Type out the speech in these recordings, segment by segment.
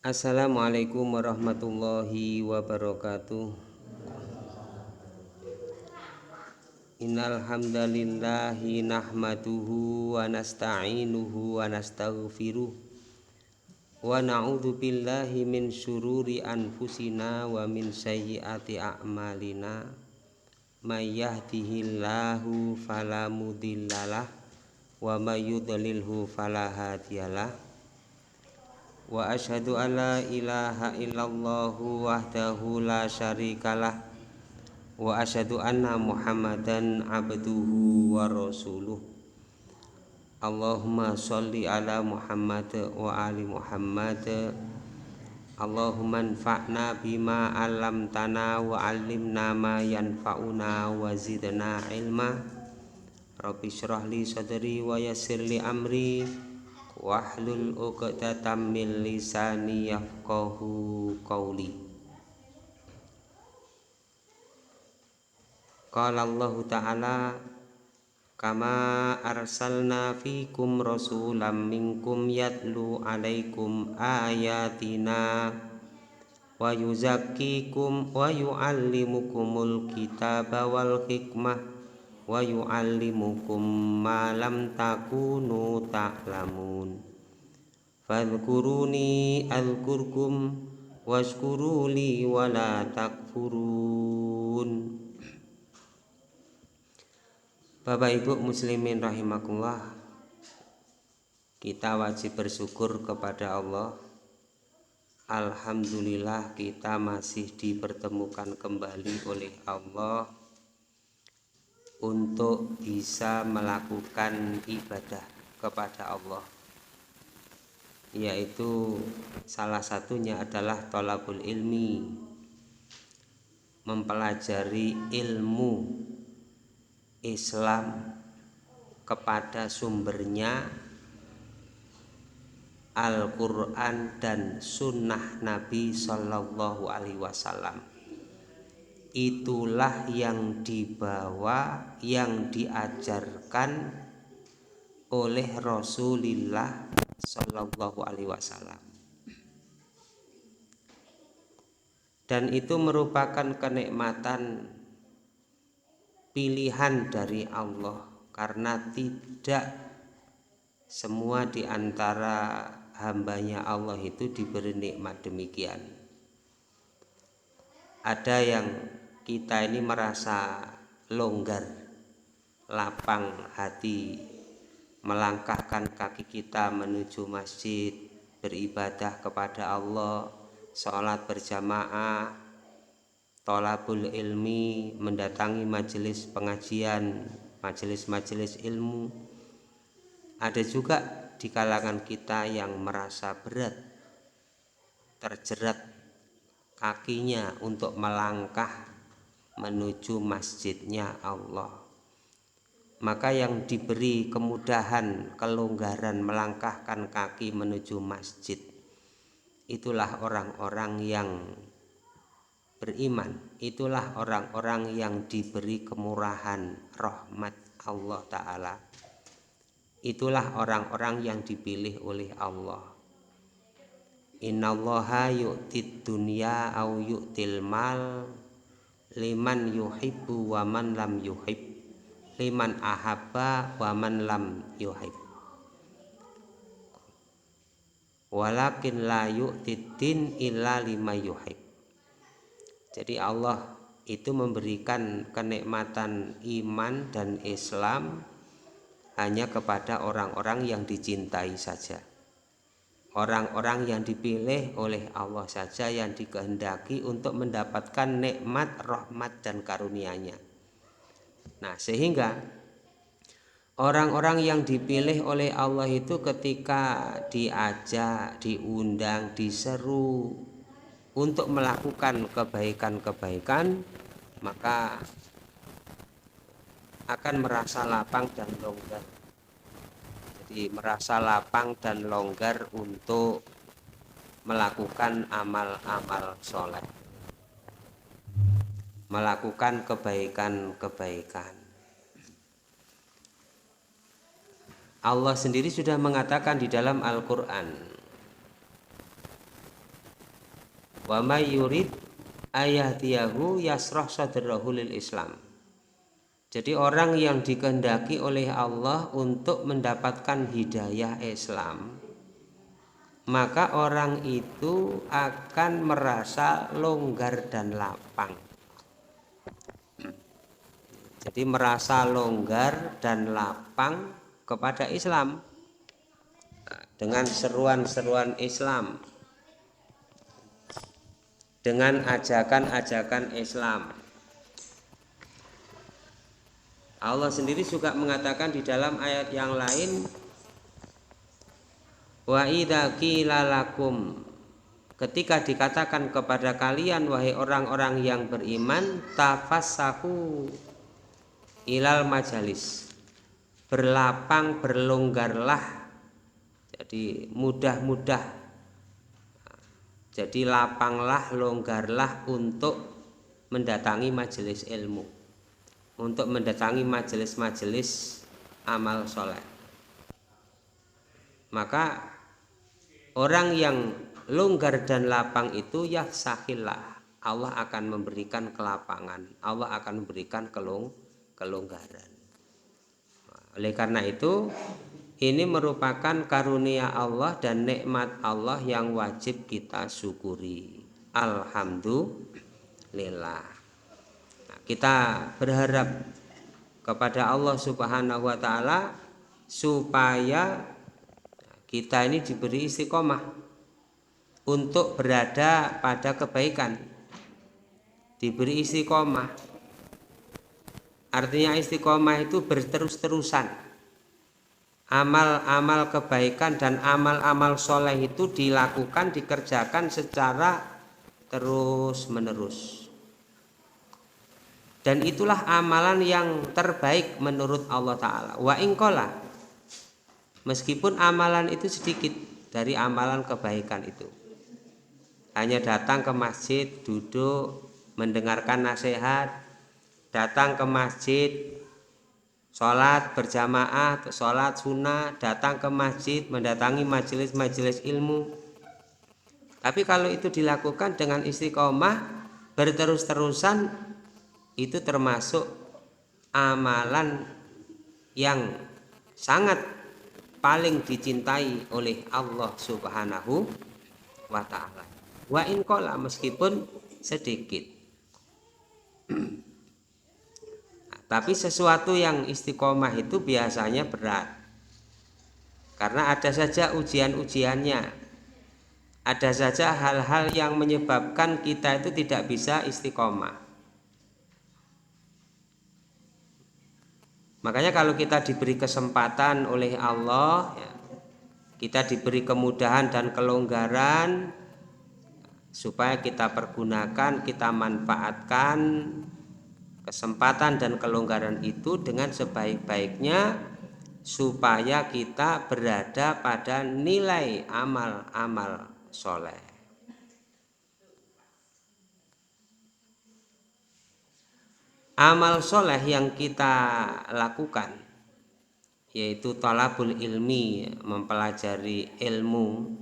Assalamualaikum warahmatullahi wabarakatuh. Innal hamdalillahi nahmaduhu wa nasta'inuhu wa nastaghfiruh wa na'udzu billahi min syururi anfusina wa min sayyiati a'malina. May yahdihillahu fala mudhillalah wa may yudlilhu fala hadiyalah. Wa asyhadu an la ilaha illallah wahdahu la syarikalah wa asyhadu anna Muhammadan abduhu wa rasuluh. Allahumma sholli ala Muhammad wa ali Muhammad. Allahumma anfa'na bima 'allamtana wa 'allimna ma yanfa'una wa zidna ilma. Rabbi shrah li sadri wa yassir li amri wahlul 'uqdatam min lisani yafqahu qawli. Qala Allah ta'ala kama arsalna fikum rasulam minkum yatlu 'alaikum ayatina wa yuzakkikum wa yu'allimukumul kitaba wal hikmah wa yu'allimukum ma lam takunu ta'lamun. Fadhkuruni adhkurkum washkuruli wa la takfurun. Bapak Ibu muslimin rahimakumullah, kita wajib bersyukur kepada Allah. Alhamdulillah kita masih dipertemukan kembali oleh Allah untuk bisa melakukan ibadah kepada Allah, yaitu salah satunya adalah thalabul ilmi, mempelajari ilmu Islam kepada sumbernya Al-Quran dan Sunnah Nabi Sallallahu Alaihi Wasallam. Itulah yang dibawa, yang diajarkan oleh Rasulullah Sallallahu Alaihi Wasallam, dan itu merupakan kenikmatan pilihan dari Allah, karena tidak semua di antara hambanya Allah itu diberi nikmat demikian. Ada yang kita ini merasa longgar, lapang hati, melangkahkan kaki kita menuju masjid, beribadah kepada Allah, sholat berjamaah, thalabul ilmi, mendatangi majelis pengajian, majelis-majelis ilmu. Ada juga di kalangan kita yang merasa berat, terjerat kakinya untuk melangkah menuju masjidnya Allah. Maka yang diberi kemudahan, kelonggaran melangkahkan kaki menuju masjid, itulah orang-orang yang beriman, itulah orang-orang yang diberi kemurahan rahmat Allah Ta'ala, itulah orang-orang yang dipilih oleh Allah. Innallaha yu'tid dunya au yu'til mal liman yuhibbu wa man lam yuhib, liman ahabba wa man lam yuhib, walakin la yu'tid din illa lima yuhib. Jadi Allah itu memberikan kenikmatan iman dan Islam hanya kepada orang-orang yang dicintai saja, orang-orang yang dipilih oleh Allah saja, yang dikehendaki untuk mendapatkan nikmat, rahmat dan karunia-Nya. Nah, sehingga orang-orang yang dipilih oleh Allah itu ketika diajak, diundang, diseru untuk melakukan kebaikan-kebaikan, maka akan merasa lapang dan longgar. Jadi merasa lapang dan longgar untuk melakukan amal-amal soleh, melakukan kebaikan-kebaikan. Allah sendiri sudah mengatakan di dalam Al-Quran, Wa may yurid ayahdiyahu yasrah sadrahu lil Islam. Jadi orang yang dikehendaki oleh Allah untuk mendapatkan hidayah Islam, maka orang itu akan merasa longgar dan lapang. Jadi merasa longgar dan lapang kepada Islam dengan seruan-seruan Islam, dengan ajakan-ajakan Islam. Allah sendiri juga mengatakan di dalam ayat yang lain, wa idza qila lakum, ketika dikatakan kepada kalian wahai orang-orang yang beriman, tafassahu ilal majalis, berlapang berlonggarlah, jadi mudah-mudah, jadi lapanglah longgarlah untuk mendatangi majelis ilmu, untuk mendatangi majelis-majelis amal soleh. Maka orang yang longgar dan lapang itu yafsahillah, Allah akan memberikan kelapangan, Allah akan memberikan kelonggaran. Oleh karena itu, ini merupakan karunia Allah dan nikmat Allah yang wajib kita syukuri. Alhamdulillah. Kita berharap kepada Allah Subhanahu wa taala supaya kita ini diberi istiqomah untuk berada pada kebaikan. Diberi istiqomah. Artinya istiqomah itu berterus-terusan. Amal-amal kebaikan dan amal-amal soleh itu dilakukan, dikerjakan secara terus-menerus. Dan itulah amalan yang terbaik menurut Allah Ta'ala. Wa ingkola, meskipun amalan itu sedikit dari amalan kebaikan itu, hanya datang ke masjid, duduk, mendengarkan nasihat, datang ke masjid, sholat berjamaah, sholat sunnah, datang ke masjid, mendatangi majelis-majelis ilmu. Tapi kalau itu dilakukan dengan istiqomah, berterus-terusan, itu termasuk amalan yang sangat paling dicintai oleh Allah Subhanahu wa ta'ala. Wa in qala, meskipun sedikit. Tapi sesuatu yang istiqomah itu biasanya berat, karena ada saja ujian-ujiannya, ada saja hal-hal yang menyebabkan kita itu tidak bisa istiqomah. Makanya kalau kita diberi kesempatan oleh Allah, ya, kita diberi kemudahan dan kelonggaran, supaya kita pergunakan, kita manfaatkan kesempatan dan kelonggaran itu dengan sebaik-baiknya, supaya kita berada pada nilai amal-amal soleh. Amal soleh yang kita lakukan yaitu talabul ilmi, mempelajari ilmu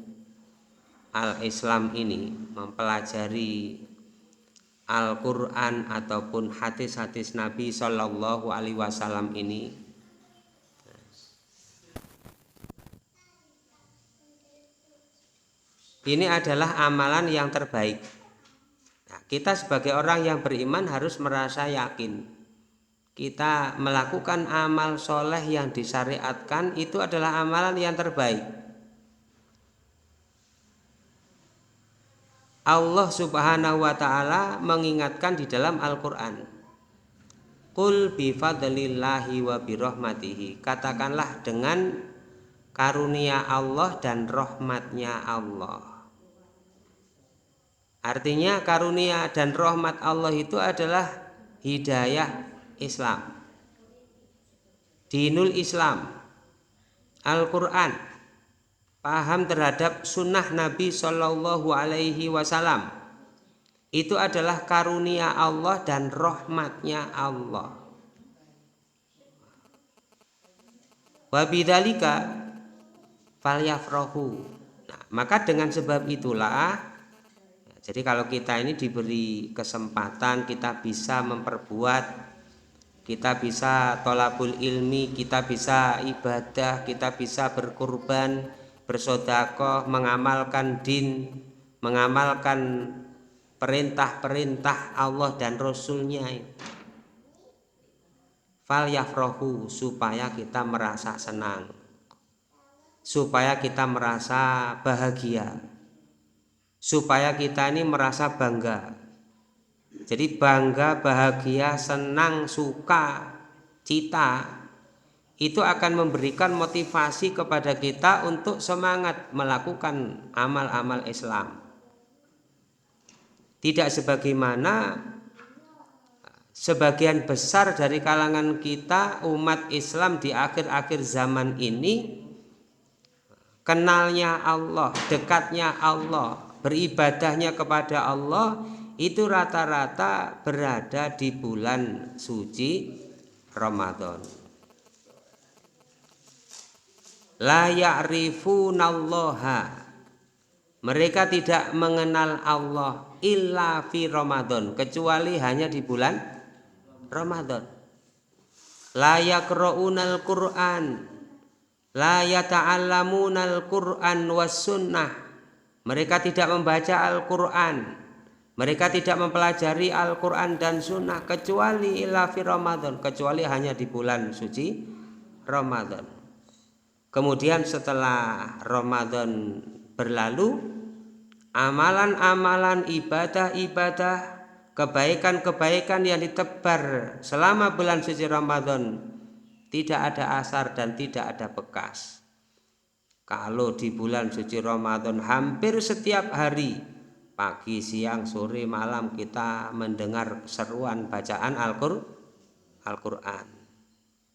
al-Islam ini, mempelajari Al-Quran ataupun hadis-hadis Nabi Shallallahu Alaihi Wasallam ini. Ini adalah amalan yang terbaik. Nah, kita sebagai orang yang beriman harus merasa yakin kita melakukan amal soleh yang disyariatkan itu adalah amalan yang terbaik. Allah Subhanahu wa ta'ala mengingatkan di dalam Al-Quran, Qul bifadlillahi wa birahmatihi, katakanlah dengan karunia Allah dan rahmatnya Allah. Artinya karunia dan rahmat Allah itu adalah hidayah Islam, dinul Islam, Al-Quran, paham terhadap sunnah Nabi Shallallahu Alaihi Wasallam. Itu adalah karunia Allah dan rahmatnya Allah. Wabidzalika falyafrahu. Nah, maka dengan sebab itulah Jadi kalau kita ini diberi kesempatan, kita bisa memperbuat, kita bisa tholabul ilmi, kita bisa ibadah, kita bisa berkurban, bersedekah, mengamalkan din, mengamalkan perintah-perintah Allah dan Rasulnya. Fal yafrohu, supaya kita merasa senang, supaya kita merasa bahagia, supaya kita ini merasa bangga. Jadi bangga, bahagia, senang, suka, cita itu akan memberikan motivasi kepada kita untuk semangat melakukan amal-amal Islam. Tidak sebagaimana sebagian besar dari kalangan kita umat Islam di akhir-akhir zaman ini, kenalnya Allah, dekatnya Allah, beribadahnya kepada Allah itu rata-rata berada di bulan suci Ramadan. La ya'rifunallaha, mereka tidak mengenal Allah illa fi Ramadan, kecuali hanya di bulan Ramadan. La yaqra'unal Qur'an, la yata'allamunal Qur'an was sunnah, mereka tidak membaca Al-Qur'an, mereka tidak mempelajari Al-Qur'an dan sunnah kecuali illa fi Ramadan, kecuali hanya di bulan suci Ramadan. Kemudian setelah Ramadan berlalu, amalan-amalan, ibadah-ibadah, kebaikan-kebaikan yang ditebar selama bulan suci Ramadan tidak ada asar dan tidak ada bekas. Kalau di bulan suci Ramadan hampir setiap hari, pagi, siang, sore, malam kita mendengar seruan bacaan Al-Qur'an.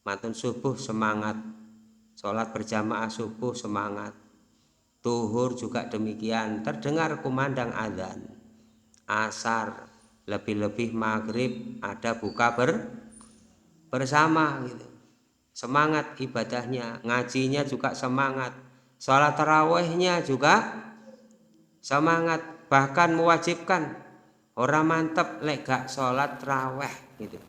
Mantun subuh semangat, sholat berjamaah subuh semangat, zuhur juga demikian, terdengar kumandang azan, asar, lebih-lebih maghrib ada buka bersama gitu. Semangat ibadahnya, ngajinya juga semangat, sholat tarawihnya juga semangat, bahkan mewajibkan orang mantep lek gak sholat tarawih gitu.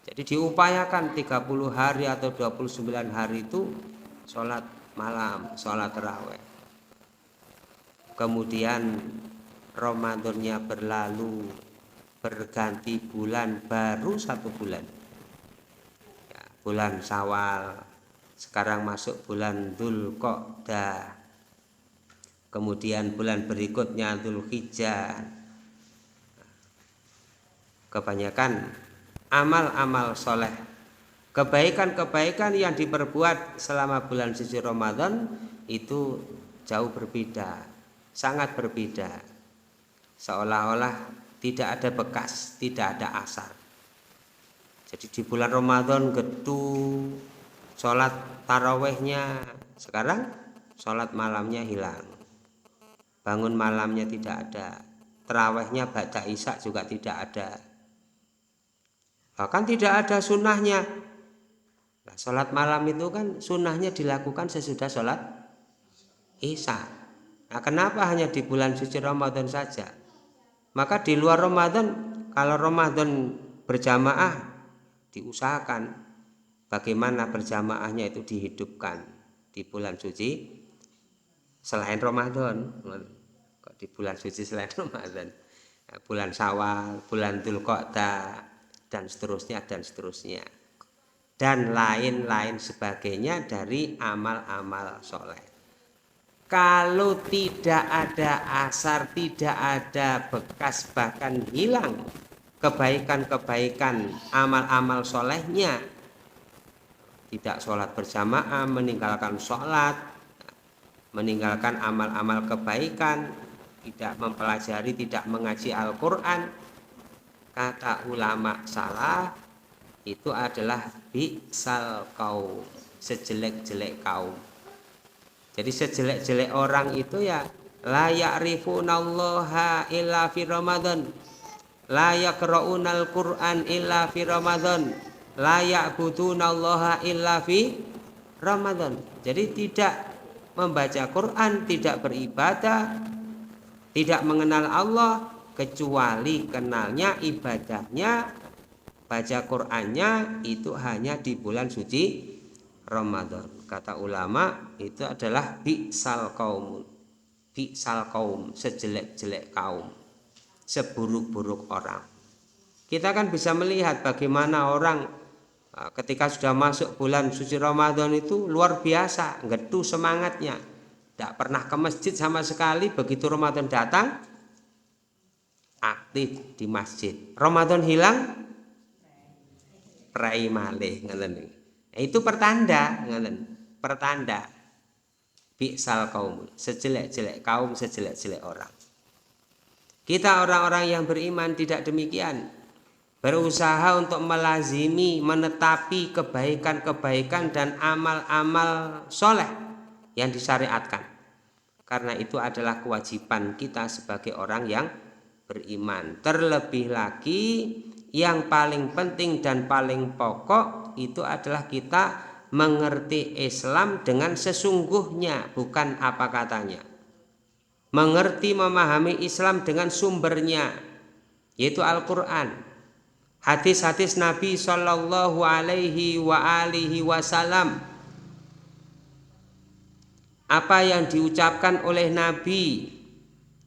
Jadi diupayakan 30 hari atau 29 hari itu sholat malam, sholat tarawih. Kemudian Ramadannya berlalu, berganti bulan, baru 1 bulan ya, bulan Syawal, sekarang masuk bulan Dzulqa'dah, kemudian bulan berikutnya Dzulhijjah. Kebanyakan amal-amal soleh, kebaikan-kebaikan yang diperbuat selama bulan suci Ramadan itu jauh berbeda, sangat berbeda, seolah-olah tidak ada bekas, tidak ada asar. Jadi di bulan Ramadan gedu sholat tarawehnya, sekarang sholat malamnya hilang, bangun malamnya tidak ada, tarawehnya ba'da isya juga tidak ada, bahkan tidak ada sunnahnya. Nah, sholat malam itu kan sunnahnya dilakukan sesudah sholat isya. Nah, kenapa hanya di bulan suci Ramadan saja? Maka di luar Ramadan, kalau Ramadan berjamaah, diusahakan bagaimana berjamaahnya itu dihidupkan di bulan suci selain Ramadan. Kok di bulan suci selain Ramadan? Nah, bulan Syawal, bulan Dzulqa'dah, dan seterusnya dan seterusnya, dan lain-lain sebagainya dari amal-amal soleh. Kalau tidak ada asar, tidak ada bekas, bahkan hilang kebaikan-kebaikan amal-amal solehnya, tidak sholat berjamaah, meninggalkan sholat, meninggalkan amal-amal kebaikan, tidak mempelajari, tidak mengaji Al-Qur'an, kata ulama salah, itu adalah bi'sal kaum, sejelek-jelek kaum. Jadi sejelek-jelek orang itu ya la ya'rifunallaha illa fi Ramadan, la yaqra'unal Qur'an illa fi Ramadan, la ya'budunallaha illa fi Ramadan. Jadi tidak membaca Quran, tidak beribadah, tidak mengenal Allah kecuali kenalnya ibadahnya, baca Qur'annya itu hanya di bulan suci Ramadan. Kata ulama itu adalah bi'sal kaum, sejelek-jelek kaum, seburuk-buruk orang. Kita kan bisa melihat bagaimana orang ketika sudah masuk bulan suci Ramadan itu luar biasa, getu semangatnya, tidak pernah ke masjid sama sekali. Begitu Ramadan datang aktif di masjid. Ramadan hilang prai malih, itu pertanda, pertanda bi'sal kaum, sejelek-jelek kaum, sejelek-jelek orang. Kita orang-orang yang beriman tidak demikian, berusaha untuk melazimi, menetapi kebaikan-kebaikan dan amal-amal soleh yang disyariatkan, karena itu adalah kewajiban kita sebagai orang yang beriman. Terlebih lagi yang paling penting dan paling pokok itu adalah kita mengerti Islam dengan sesungguhnya, bukan apa katanya. Mengerti, memahami Islam dengan sumbernya, yaitu Al-Quran, hadis-hadis Nabi Shallallahu Alaihi Wasallam, apa yang diucapkan oleh Nabi,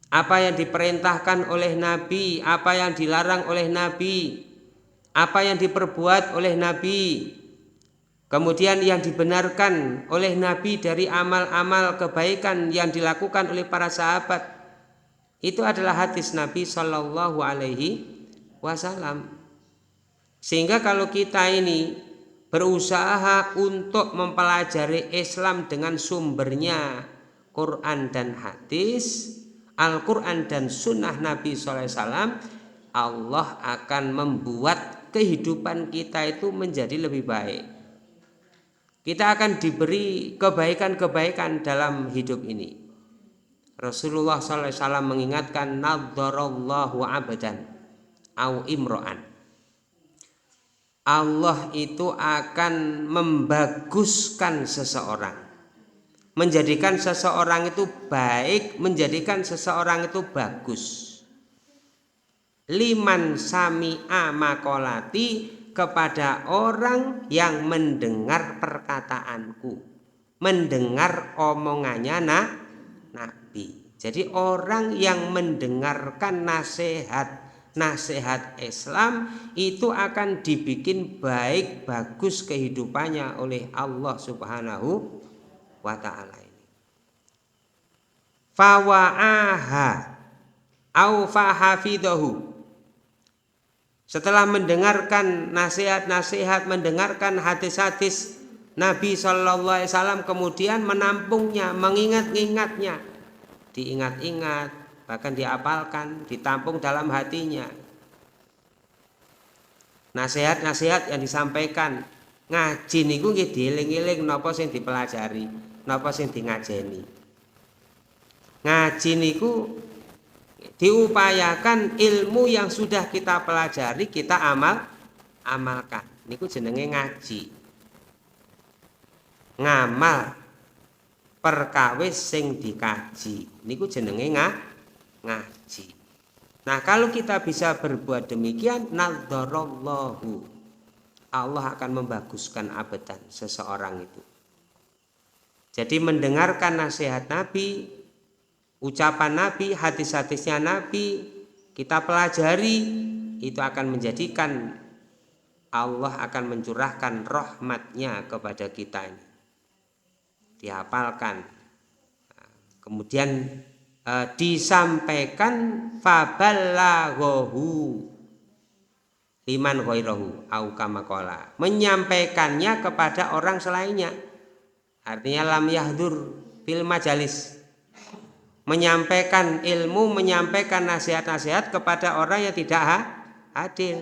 apa yang diperintahkan oleh Nabi, apa yang dilarang oleh Nabi, apa yang diperbuat oleh Nabi, kemudian yang dibenarkan oleh Nabi dari amal-amal kebaikan yang dilakukan oleh para sahabat. Itu adalah hadis Nabi Shallallahu Alaihi Wasallam. Sehingga kalau kita ini berusaha untuk mempelajari Islam dengan sumbernya, Quran dan hadis, Al-Quran dan sunnah Nabi SAW, Allah akan membuat kehidupan kita itu menjadi lebih baik. Kita akan diberi kebaikan-kebaikan dalam hidup ini. Rasulullah SAW mengingatkan, nadharallahu abdan au imro'an, Allah itu akan membaguskan seseorang, menjadikan seseorang itu baik, menjadikan seseorang itu bagus. Liman sami'a maqolati, kepada orang yang mendengar perkataanku, mendengar omongannya Nabi. Jadi orang yang mendengarkan nasihat Islam itu akan dibikin baik, bagus kehidupannya oleh Allah Subhanahu wa ta'ala. Fawa'aha au fahafidahu, setelah mendengarkan nasihat-nasihat, mendengarkan hadis-hadis Nabi Shallallahu Alaihi Wasallam, kemudian menampungnya, mengingat-ingatnya, diingat-ingat, bahkan dihafalkan, ditampung dalam hatinya. Nasihat-nasihat yang disampaikan, ngaji niku nggih dieling-eling napa sing dipelajari, napa sing ngajeni. Ngaji niku diupayakan ilmu yang sudah kita pelajari kita amalkan. Niku jenenge ngaji. Ngamal perkawis sing dikaji, niku jenenge ngaji. Nah, kalau kita bisa berbuat demikian, nadharallahu, Allah akan membaguskan abadan seseorang itu. Jadi mendengarkan nasihat Nabi, ucapan Nabi, hadis-hadisnya Nabi, kita pelajari, itu akan menjadikan Allah akan mencurahkan rahmatnya kepada kita ini. Dihafalkan, kemudian disampaikan, faballaghahu liman ghairahu au kama qala, menyampaikannya kepada orang selainnya. Artinya lam yahdur fil majalis, menyampaikan ilmu, menyampaikan nasihat-nasihat kepada orang yang tidak hadir.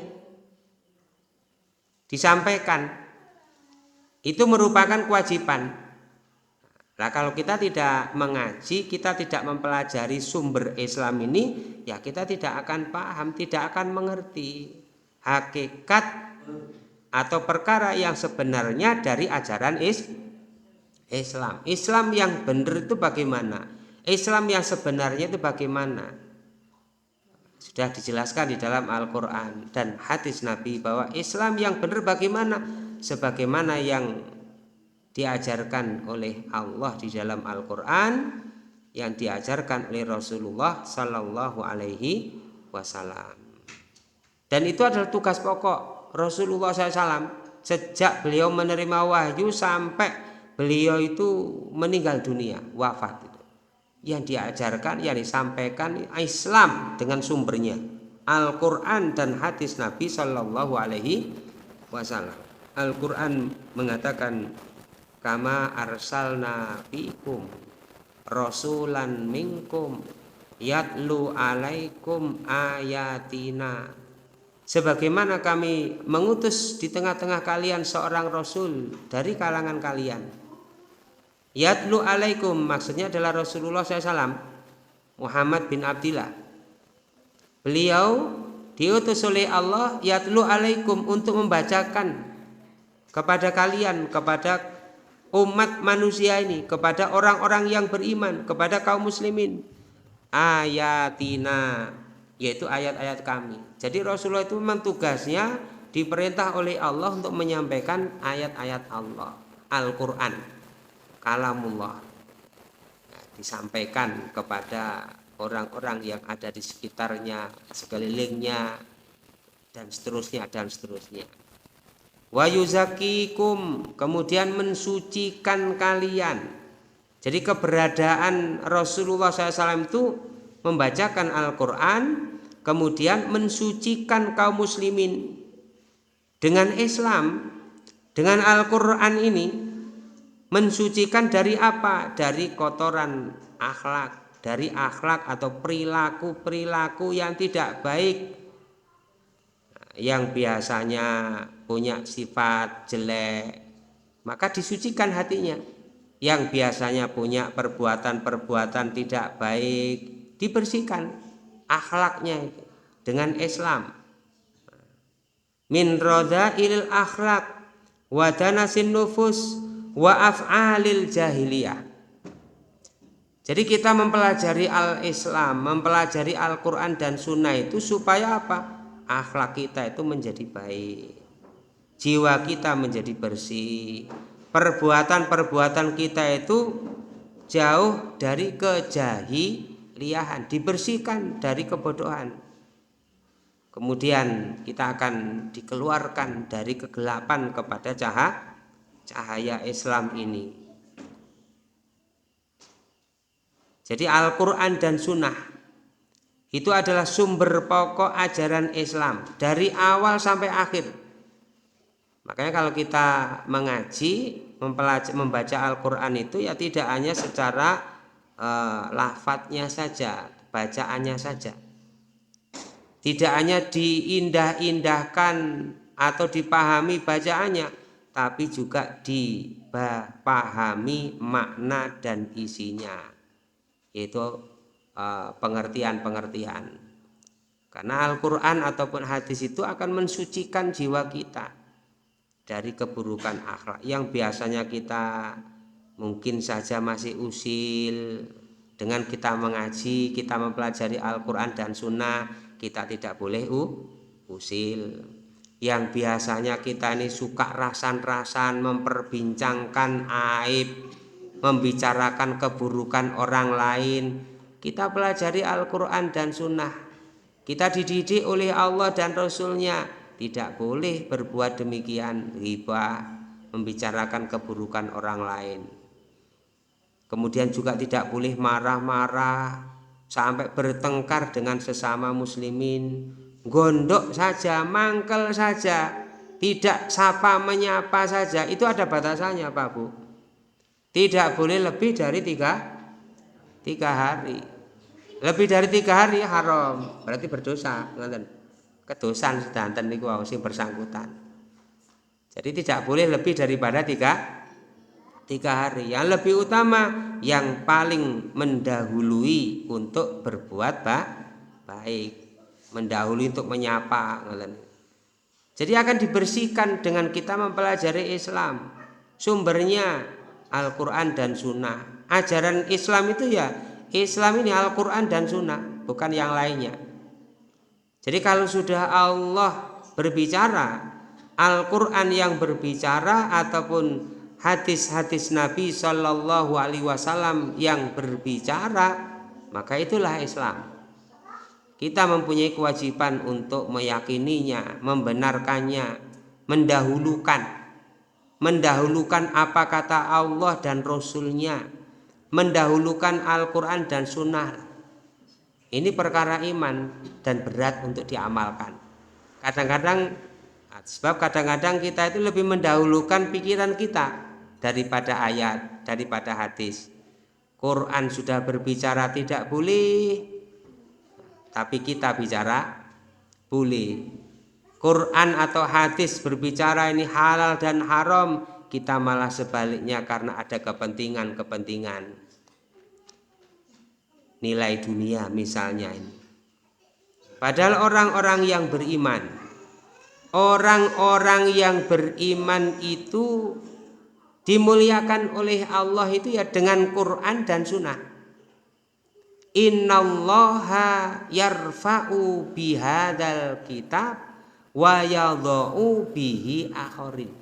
Disampaikan, itu merupakan kewajiban. Nah, kalau kita tidak mengaji, kita tidak mempelajari sumber Islam ini, ya kita tidak akan paham, tidak akan mengerti hakikat atau perkara yang sebenarnya dari ajaran Islam. Islam yang benar itu bagaimana? Islam yang sebenarnya itu bagaimana? Sudah dijelaskan di dalam Al-Quran dan hadis Nabi bahwa Islam yang benar bagaimana? Sebagaimana yang diajarkan oleh Allah di dalam Al-Quran, yang diajarkan oleh Rasulullah Sallallahu Alaihi Wasallam. Dan itu adalah tugas pokok Rasulullah SAW sejak beliau menerima wahyu sampai beliau itu meninggal dunia, wafat. Yang diajarkan, yang disampaikan Islam dengan sumbernya Al-Quran dan hadis Nabi Sallallahu Alaihi Wasallam. Al-Quran mengatakan kama arsalna fikum rasulan minkum yatlu alaikum ayatina, sebagaimana kami mengutus di tengah-tengah kalian seorang rasul dari kalangan kalian. Yatlu alaikum maksudnya adalah Rasulullah SAW, Muhammad bin Abdillah. Beliau diutus oleh Allah yatlu alaikum untuk membacakan kepada kalian, kepada umat manusia ini, kepada orang-orang yang beriman, kepada kaum muslimin, ayatina, yaitu ayat-ayat kami. Jadi Rasulullah itu memang tugasnya diperintah oleh Allah untuk menyampaikan ayat-ayat Allah, Al-Quran, kalamullah, disampaikan kepada orang-orang yang ada di sekitarnya, sekelilingnya, dan seterusnya dan seterusnya. Wa yuzakikum, kemudian mensucikan kalian. Jadi keberadaan Rasulullah SAW itu membacakan Al-Quran, kemudian mensucikan kaum muslimin. Dengan Islam, dengan Al-Quran ini, mensucikan dari apa? Dari kotoran akhlak, dari akhlak atau perilaku-perilaku yang tidak baik, yang biasanya punya sifat jelek, maka disucikan hatinya. Yang biasanya punya perbuatan-perbuatan tidak baik, dibersihkan akhlaknya dengan Islam. Min radha'il akhlak wa danasin nufus wa af'alil jahiliyah. Jadi kita mempelajari Al-Islam, mempelajari Al-Quran dan Sunnah itu supaya apa? Akhlak kita itu menjadi baik, jiwa kita menjadi bersih, perbuatan-perbuatan kita itu jauh dari kejahiliahan, dibersihkan dari kebodohan. Kemudian kita akan dikeluarkan dari kegelapan kepada cahaya Islam ini. Jadi Al-Quran dan Sunnah itu adalah sumber pokok ajaran Islam dari awal sampai akhir. Makanya kalau kita mengaji, membaca Al-Quran itu ya tidak hanya secara lafadznya saja, bacaannya saja. Tidak hanya diindah-indahkan atau dipahami bacaannya, tapi juga dipahami makna dan isinya, yaitu pengertian-pengertian. Karena Al-Quran ataupun hadis itu akan mensucikan jiwa kita dari keburukan akhlak yang biasanya kita mungkin saja masih usil. Dengan kita mengaji, kita mempelajari Al-Quran dan Sunnah, kita tidak boleh usil. Yang biasanya kita ini suka rasan-rasan, memperbincangkan aib, membicarakan keburukan orang lain, kita pelajari Al-Quran dan Sunnah. Kita dididik oleh Allah dan Rasulnya, tidak boleh berbuat demikian, ghibah, membicarakan keburukan orang lain. Kemudian juga tidak boleh marah-marah sampai bertengkar dengan sesama muslimin, gondok saja, mangkel saja, tidak sapa menyapa saja, itu ada batasannya Pak Bu. Tidak boleh lebih dari tiga hari. Lebih dari 3 hari haram, berarti berdosa, kedosan sedanten niku sing bersangkutan. Jadi tidak boleh lebih daripada 3 hari. Yang lebih utama, yang paling mendahului untuk berbuat baik, mendahului untuk menyapa. Jadi akan dibersihkan dengan kita mempelajari Islam. Sumbernya Al-Quran dan Sunnah. Ajaran Islam itu ya Islam ini Al-Quran dan Sunnah, bukan yang lainnya. Jadi kalau sudah Allah berbicara, Al-Quran yang berbicara ataupun hadis-hadis Nabi Shallallahu Alaihi Wasallam yang berbicara, maka itulah Islam. Kita mempunyai kewajiban untuk meyakininya, membenarkannya, mendahulukan apa kata Allah dan Rasulnya, mendahulukan Al-Quran dan Sunnah. Ini perkara iman dan berat untuk diamalkan. Sebab kadang-kadang kita itu lebih mendahulukan pikiran kita daripada ayat, daripada hadis. Quran sudah berbicara tidak boleh, tapi kita bicara boleh. Quran atau hadis berbicara ini halal dan haram, kita malah sebaliknya karena ada kepentingan nilai dunia misalnya ini. Padahal orang-orang yang beriman itu dimuliakan oleh Allah itu ya dengan Quran dan Sunnah. Innallaha yarfa'u bihadzal kitab wa yadha'u bihi akharin.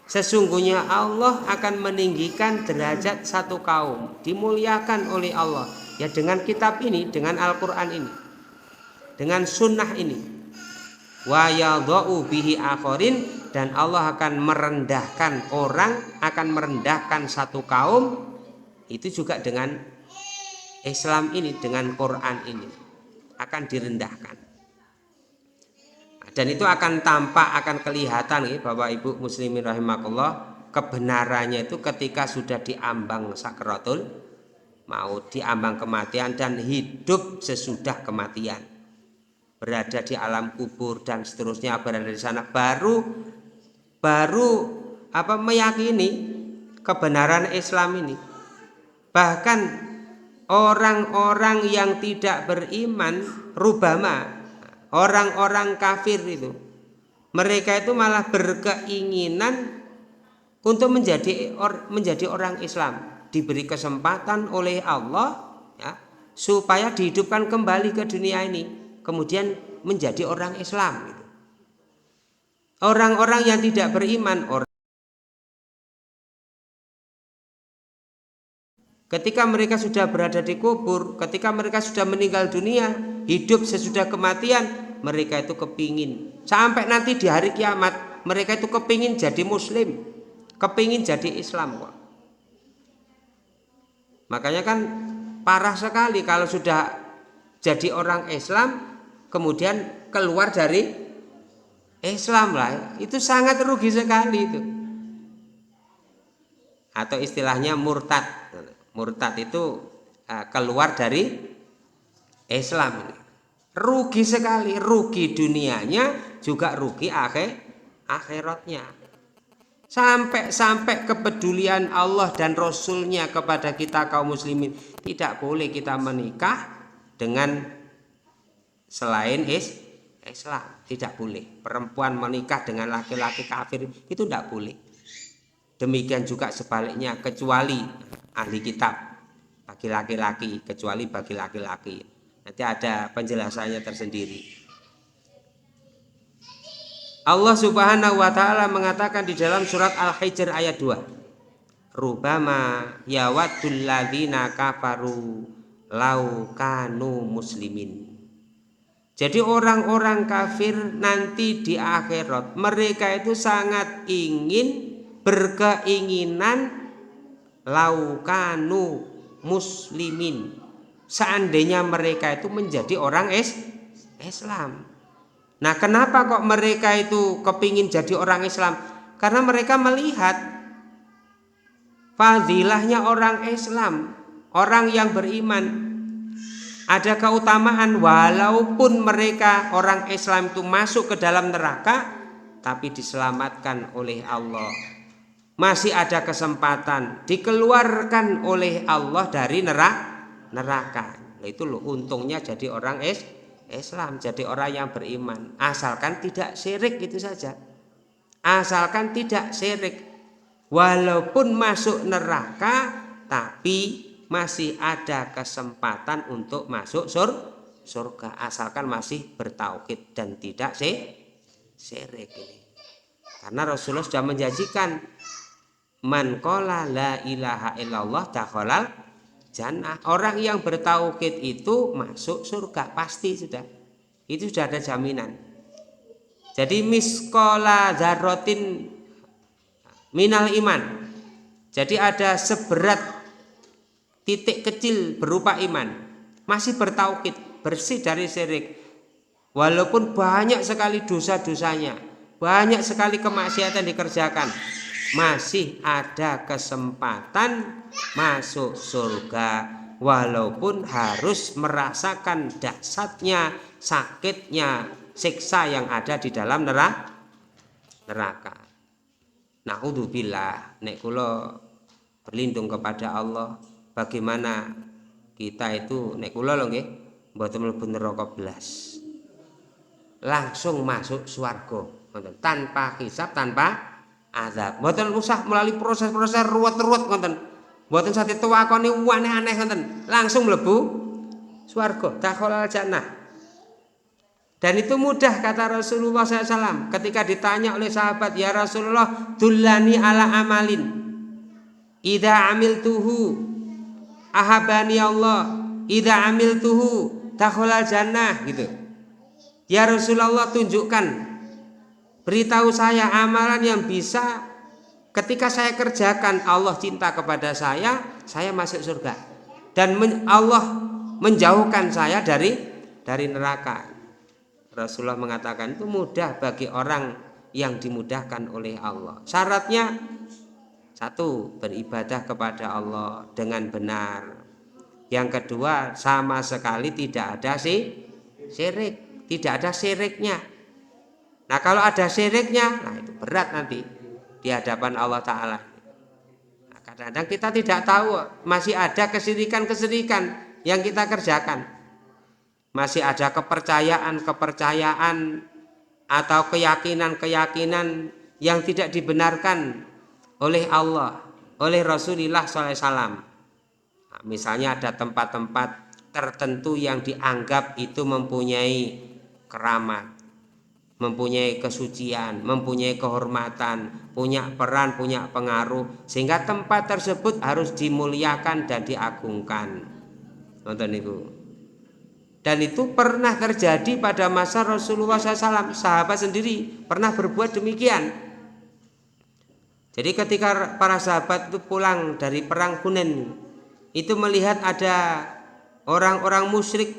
Sesungguhnya Allah akan meninggikan derajat satu kaum, dimuliakan oleh Allah ya dengan kitab ini, dengan Al-Quran ini, dengan sunnah ini. Wa yadha'u bihi akharin, dan Allah akan merendahkan satu kaum itu juga dengan Islam ini, dengan Quran ini akan direndahkan. Dan itu akan tampak, akan kelihatan ya, Bapak Ibu muslimin rahimakumullah, kebenarannya itu ketika sudah diambang sakaratul maut, diambang kematian dan hidup sesudah kematian, berada di alam kubur dan seterusnya, berada di sana baru meyakini kebenaran Islam ini. Bahkan orang-orang yang tidak beriman, rubama orang-orang kafir itu, mereka itu malah berkeinginan untuk menjadi orang Islam, diberi kesempatan oleh Allah ya, supaya dihidupkan kembali ke dunia ini, kemudian menjadi orang Islam gitu. Orang-orang yang tidak beriman, ketika mereka sudah berada di kubur, ketika mereka sudah meninggal dunia, hidup sesudah kematian, mereka itu kepingin sampai nanti di hari kiamat, mereka itu kepingin jadi muslim, kepingin jadi Islam kok. Makanya kan parah sekali kalau sudah jadi orang Islam kemudian keluar dari Islam lah, itu sangat rugi sekali itu. Atau istilahnya murtad. Murtad itu keluar dari Islam ini. Rugi sekali, rugi dunianya juga rugi akhiratnya. Sampai kepedulian Allah dan Rasulnya kepada kita kaum muslimin, tidak boleh kita menikah dengan selain Islam, tidak boleh. Perempuan menikah dengan laki-laki kafir itu tidak boleh. Demikian juga sebaliknya, kecuali ahli kitab bagi laki-laki, kecuali bagi laki-laki. Nanti ada penjelasannya tersendiri. Allah Subhanahu wa taala mengatakan di dalam surat Al-Hijr ayat 2, rubama yawaddul ladzina kafaru lau kanu muslimin. Jadi orang-orang kafir nanti di akhirat, mereka itu sangat berkeinginan lau kanu muslimin, seandainya mereka itu menjadi orang Islam. Nah, kenapa kok mereka itu kepingin jadi orang Islam? Karena mereka melihat fadilahnya orang Islam, orang yang beriman, ada keutamaan. Walaupun mereka orang Islam itu masuk ke dalam neraka, tapi diselamatkan oleh Allah, masih ada kesempatan dikeluarkan oleh Allah dari neraka. Itu loh untungnya jadi orang Islam, jadi orang yang beriman, asalkan tidak syirik, itu saja. Asalkan tidak syirik, walaupun masuk neraka tapi masih ada kesempatan untuk masuk surga asalkan masih bertauhid dan tidak syirik ini. Karena Rasulullah sudah menjanjikan man qala la ilaha illallah dakhalal jannah. Orang yang bertauhid itu masuk surga pasti sudah. Itu sudah ada jaminan. Jadi misqala dzarratin minal iman. Jadi ada seberat titik kecil berupa iman, masih bertauhid, bersih dari syirik. Walaupun banyak sekali dosa-dosanya, banyak sekali kemaksiatan dikerjakan, masih ada kesempatan masuk surga walaupun harus merasakan dahsyatnya, sakitnya siksa yang ada di dalam neraka. Naudzubillah, nek kula berlindung kepada Allah. Bagaimana kita itu nek kula lho nggih mboten mlebu neraka blas. Langsung masuk swarga, ngoten. Tanpa hisab, tanpa azab. Mboten usah melalui proses-proses ruwet-ruwet ngoten. Mboten sate tuwakoni aneh-aneh ngoten. Langsung mlebu swarga, dakhalal jannah. Dan itu mudah kata Rasulullah SAW ketika ditanya oleh sahabat, ya Rasulullah, dullani ala amalin idza amiltuhu ahabani Allah, idza amiltuhu dakhalal jannah gitu. Ya Rasulullah, tunjukkan, beritahu saya amalan yang bisa ketika saya kerjakan Allah cinta kepada saya masuk surga. Dan Allah menjauhkan saya dari neraka. Rasulullah mengatakan itu mudah bagi orang yang dimudahkan oleh Allah. Syaratnya satu, beribadah kepada Allah dengan benar. Yang kedua, sama sekali tidak ada syirik, tidak ada syiriknya. Nah kalau ada syiriknya, nah itu berat nanti di hadapan Allah Ta'ala. Nah, kadang-kadang kita tidak tahu masih ada kesirikan-kesirikan yang kita kerjakan. Masih ada kepercayaan atau keyakinan yang tidak dibenarkan oleh Allah, oleh Rasulullah SAW. Nah, misalnya ada tempat-tempat tertentu yang dianggap itu mempunyai keramat, mempunyai kesucian, mempunyai kehormatan, punya peran, punya pengaruh, sehingga tempat tersebut harus dimuliakan dan diagungkan. Nonton itu. Dan itu pernah terjadi pada masa Rasulullah SAW. Sahabat sendiri pernah berbuat demikian. Jadi ketika para sahabat itu pulang dari perang Hunain, itu melihat ada orang-orang musyrik.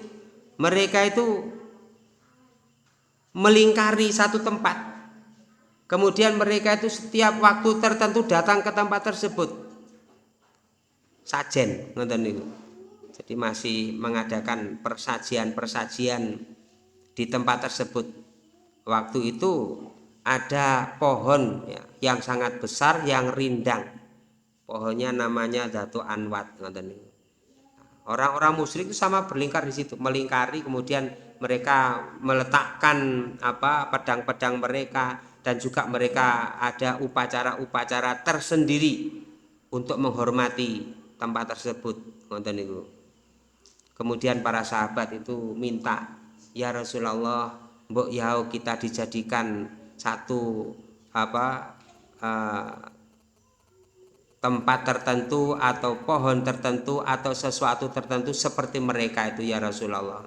Mereka itu melingkari satu tempat. Kemudian mereka itu setiap waktu tertentu datang ke tempat tersebut. Sajen, nonton itu. Jadi masih mengadakan persajian di tempat tersebut. Waktu itu ada pohon ya, yang sangat besar yang rindang. Pohonnya namanya Datu Anwat. Orang-orang musyrik itu sama berlingkar di situ, melingkari, kemudian mereka meletakkan pedang-pedang mereka, dan juga mereka ada upacara-upacara tersendiri untuk menghormati tempat tersebut. Kemudian para sahabat itu minta, ya Rasulullah, mbok yau kita dijadikan satu tempat tertentu atau pohon tertentu atau sesuatu tertentu seperti mereka itu ya Rasulullah.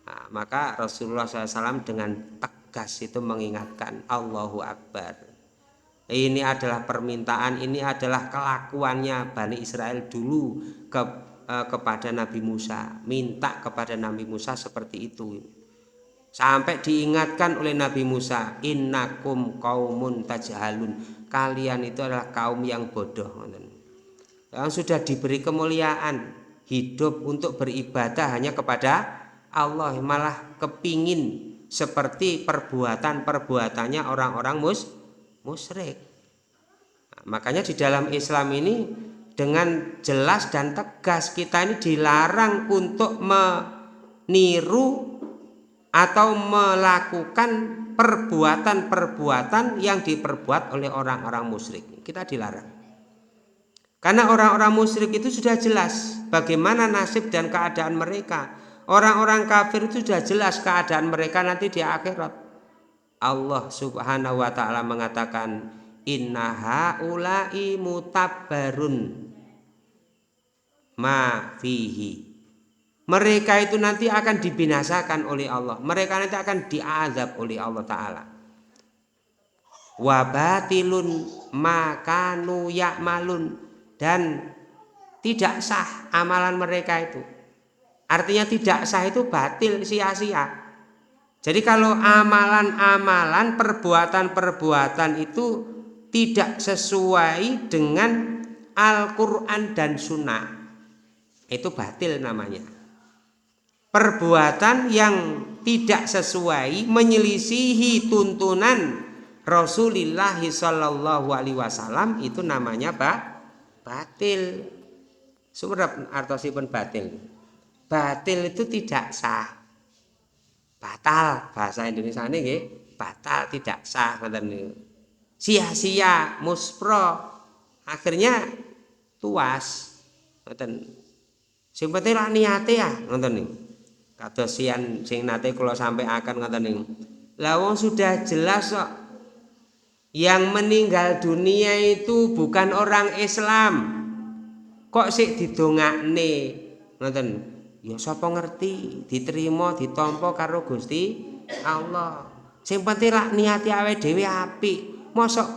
Nah, maka Rasulullah SAW dengan tegas itu mengingatkan, Allahu Akbar. Ini adalah permintaan, ini adalah kelakuannya Bani Israel dulu kepada Nabi Musa, minta kepada Nabi Musa seperti itu. Sampai diingatkan oleh Nabi Musa, innakum qaumun tajhalun, kalian itu adalah kaum yang bodoh, yang sudah diberi kemuliaan hidup untuk beribadah hanya kepada Allah, malah kepingin seperti perbuatannya orang-orang musyrik. Nah, makanya di dalam Islam ini dengan jelas dan tegas kita ini dilarang untuk meniru atau melakukan perbuatan-perbuatan yang diperbuat oleh orang-orang musyrik. Kita dilarang. Karena orang-orang musyrik itu sudah jelas bagaimana nasib dan keadaan mereka. Orang-orang kafir itu sudah jelas keadaan mereka nanti di akhirat. Allah Subhanahu wa taala mengatakan, inna haula'i mutabbarun ma fihi. Mereka itu nanti akan dibinasakan oleh Allah. Mereka nanti akan diazab oleh Allah taala. Wa batilun ma kanu ya'malun, dan tidak sah amalan mereka itu. Artinya tidak sah itu batil, sia-sia. Jadi kalau amalan-amalan, perbuatan-perbuatan itu tidak sesuai dengan Al-Quran dan Sunnah, itu batil namanya. Perbuatan yang tidak sesuai, menyelisihi tuntunan Rasulullah Shallallahu Alaihi Wasallam, itu namanya batil. Sumber artosipun batil. Batil itu tidak sah. Batal bahasa Indonesia ini nggih, batal tidak sah ngoten niku. Sia-sia, muspro, akhirnya tuas ngoten. Sing penting lak niate ya ngoten niku. Kados sing nate kula sampaikan ngoten niku. Lah wong sudah jelas kok yang meninggal dunia itu bukan orang Islam. Kok sik didongakne ngoten. Ya sapa ngerti, diterima ditampa karo Gusti Allah. Sing penting lak niati awake dhewe apik. Mosok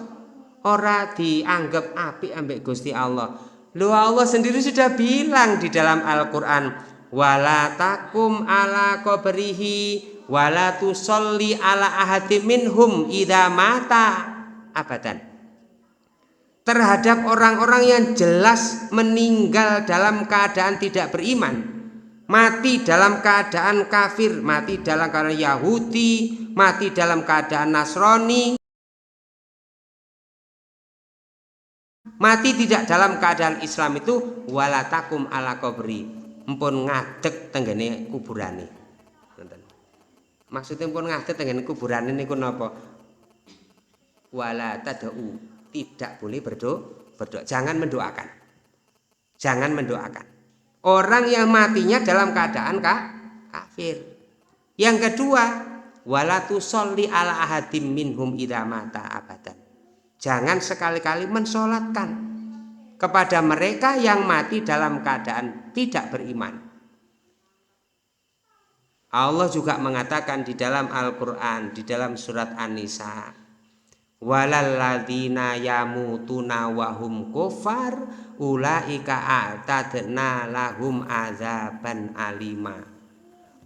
ora dianggap apik ambek Gusti Allah. Lho Allah sendiri sudah bilang di dalam Al-Qur'an, wala takum ala qabrihi wala tusolli ala ahadim minhum idza mata abadan. Terhadap orang-orang yang jelas meninggal dalam keadaan tidak beriman, mati dalam keadaan kafir, mati dalam keadaan Yahudi, mati dalam keadaan Nasrani, mati tidak dalam keadaan Islam, itu walatakum ala qabri, empun ngadeg tenggene kuburane. Maksudnya empun ngadeg tenggene kuburane niku napa? Wala tad'u, tidak boleh berdoa, jangan mendoakan. Jangan mendoakan orang yang matinya dalam keadaan kafir. Yang kedua, wala tusolli ala ahadim minhum idza mata abadan. Jangan sekali-kali mensolatkan kepada mereka yang mati dalam keadaan tidak beriman. Allah juga mengatakan di dalam Al-Qur'an, di dalam surat An-Nisa, walalladzina yamutuna wahum kufar ulaika a'tadna lahum azaban alima.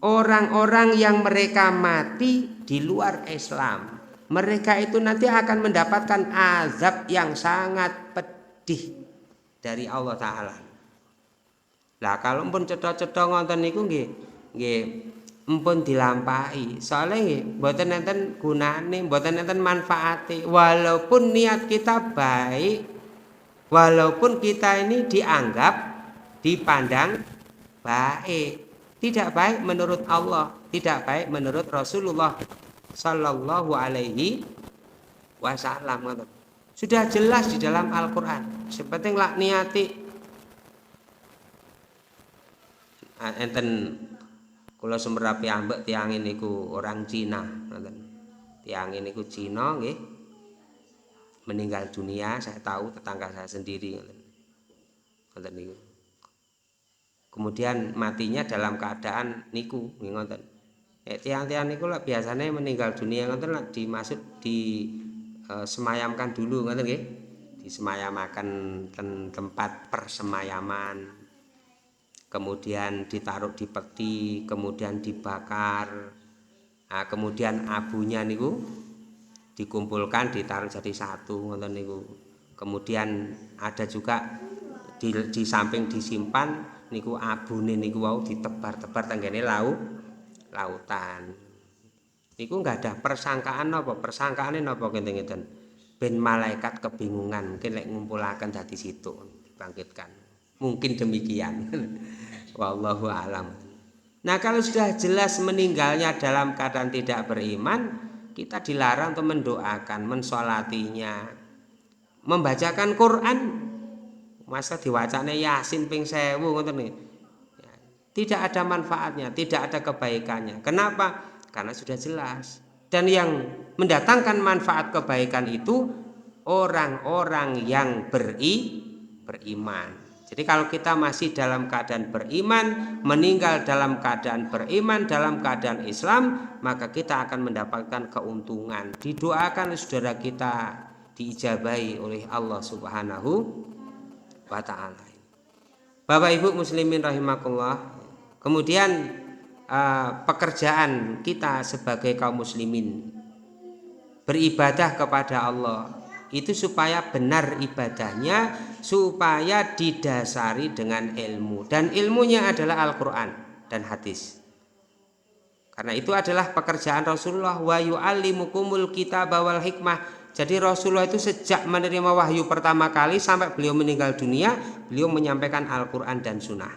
Orang-orang yang mereka mati di luar Islam, mereka itu nanti akan mendapatkan azab yang sangat pedih dari Allah taala. Lah kalau pun cetha-cetha ngoten niku nggih empun dilampahi, soalnya nggih mboten enten gunane, mboten enten manfaate. Walaupun niat kita baik, walaupun kita ini dianggap, dipandang baik, tidak baik menurut Allah, tidak baik menurut Rasulullah Sallallahu Alaihi Wasallam. Sudah jelas di dalam Al-Quran. Sepenting lak niati enten. Kula sumerapi ambek tiang ini ku orang Cina, tiang ini ku Cina, nggih, meninggal dunia. Saya tahu tetangga saya sendiri, niku. Kemudian matinya dalam keadaan niku, ngoten. Tiang-tiang niku lah biasanya meninggal dunia, ngoten lah dimasuk semayamkan dulu, ngoten nggih, disemayamakan tempat persemayaman. Kemudian ditaruh di peti, kemudian dibakar. Nah, kemudian abunya niku dikumpulkan, ditaruh jadi satu ngoten niku. Kemudian ada juga di samping disimpan niku abune niku wau ditebar-tebar tenggene lautan. Niku enggak ada persangkaan napa? Persangkaane napa ngeten-ngeten? Ben malaikat kebingungan mungkin lek ngumpulaken dadi situ dibangkitkan. Mungkin demikian. Wallahu alam. Nah, kalau sudah jelas meninggalnya dalam keadaan tidak beriman, kita dilarang untuk mendoakan, mensolatinya, membacakan Quran. Masa diwacane Yasin ping 1000 ngoten nggih. Tidak ada manfaatnya, tidak ada kebaikannya. Kenapa? Karena sudah jelas. Dan yang mendatangkan manfaat kebaikan itu orang-orang yang beriman. Jadi kalau kita masih dalam keadaan beriman, meninggal dalam keadaan beriman, dalam keadaan Islam, maka kita akan mendapatkan keuntungan. Didoakan saudara kita diijabahi oleh Allah Subhanahu wa ta'ala. Bapak Ibu muslimin rahimakumullah. Kemudian pekerjaan kita sebagai kaum muslimin beribadah kepada Allah itu supaya benar ibadahnya, supaya didasari dengan ilmu, dan ilmunya adalah Al-Quran dan hadis. Karena itu adalah pekerjaan Rasulullah, wa yu'allimukumul kitaba wal hikmah. Jadi Rasulullah itu sejak menerima wahyu pertama kali sampai beliau meninggal dunia, beliau menyampaikan Al-Quran dan Sunnah.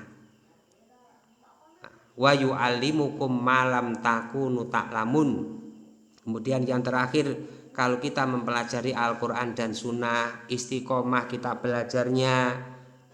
Wa yu'allimukum malam takunu ta'lamun. Kemudian yang terakhir, kalau kita mempelajari Al-Quran dan Sunnah, istiqomah kita belajarnya,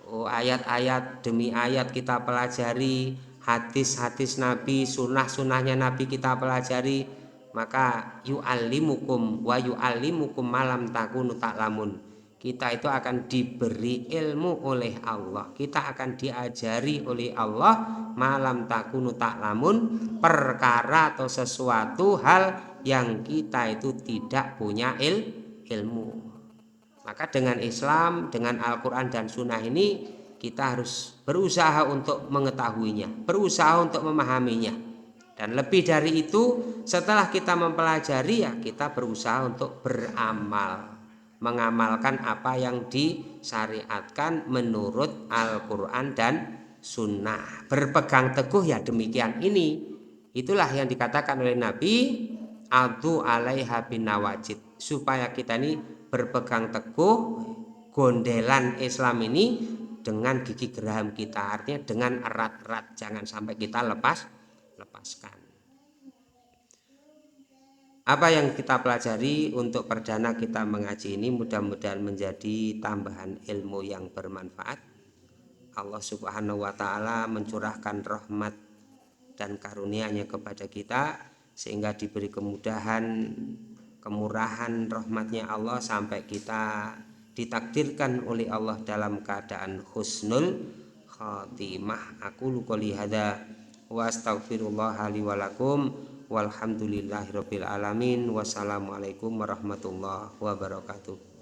ayat-ayat demi ayat kita pelajari, hadis-hadis Nabi, sunnah-sunnahnya Nabi kita pelajari, maka yu'allimukum wa yu'allimukum malam takunu ta'lamun. Kita itu akan diberi ilmu oleh Allah, kita akan diajari oleh Allah malam takunu ta'lamun, perkara atau sesuatu hal yang kita itu tidak punya ilmu. Maka dengan Islam, dengan Al-Quran dan Sunnah ini, kita harus berusaha untuk mengetahuinya, berusaha untuk memahaminya. Dan lebih dari itu, setelah kita mempelajari, ya kita berusaha untuk beramal, mengamalkan apa yang disyariatkan menurut Al-Quran dan Sunnah. Berpegang teguh ya demikian ini. Itulah yang dikatakan oleh Nabi, adu alaiha bin nawajid, supaya kita ini berpegang teguh gondelan Islam ini dengan gigi geraham kita, artinya dengan erat-erat, jangan sampai kita lepaskan. Apa yang kita pelajari untuk perdana kita mengaji ini mudah-mudahan menjadi tambahan ilmu yang bermanfaat. Allah Subhanahu wa ta'ala mencurahkan rahmat dan karunia-Nya kepada kita, sehingga diberi kemudahan, kemurahan rahmatnya Allah sampai kita ditakdirkan oleh Allah dalam keadaan husnul khatimah. Aku qouli hadza wa astaghfirullah li wa lakum walhamdulillahirabbil alamin. Wassalamualaikum warahmatullahi wabarakatuh.